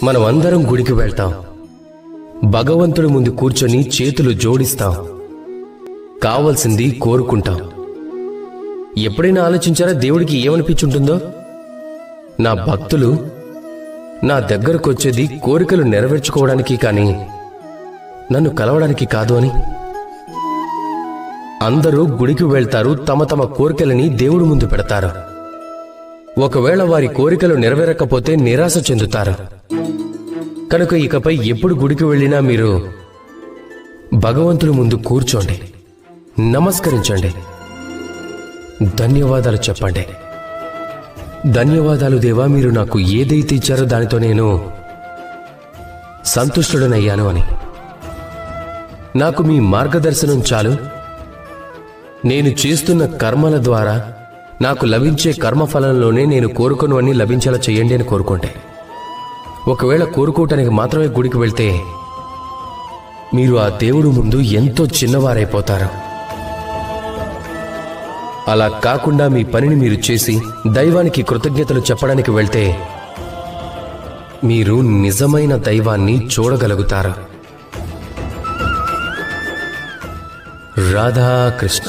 మనం అందరం గుడికి వెళ్తాం, భగవంతుడి ముందు కూర్చొని చేతులు జోడిస్తాం, కావలసింది కోరుకుంటాం. ఎప్పుడైనా ఆలోచించారా దేవుడికి ఏమనిపించుంటుందో? నా భక్తులు నా దగ్గరకొచ్చేది కోరికలు నెరవేర్చుకోవడానికి కానీ నన్ను కలవడానికి కాదు అని. అందరూ గుడికి వెళ్తారు, తమ తమ కోరికలని దేవుడి ముందు పెడతారు. ఒకవేళ వారి కోరికలు నెరవేరకపోతే నిరాశ చెందుతారు. కనుక ఇకపై ఎప్పుడు గుడికి వెళ్ళినా మీరు భగవంతుడి ముందు కూర్చోండి, నమస్కరించండి, ధన్యవాదాలు చెప్పండి. ధన్యవాదాలు దేవా, మీరు నాకు ఏదైతే ఇచ్చారో దానితో నేను సంతుష్టుడనయ్యాను అని. నాకు మీ మార్గదర్శనం చాలు. నేను చేస్తున్న కర్మల ద్వారా నాకు లభించే కర్మఫలంలోనే నేను కోరుకున్నవన్నీ లభించేలా చేయండి అని కోరుకోండి. ఒకవేళ కోరుకోవటానికి మాత్రమే గుడికి వెళ్తే మీరు ఆ దేవుడు ముందు ఎంతో చిన్నవారైపోతారు. అలా కాకుండా మీ పనిని మీరు చేసి దైవానికి కృతజ్ఞతలు చెప్పడానికి వెళ్తే మీరు నిజమైన దైవాన్ని చూడగలుగుతారు. రాధాకృష్ణ.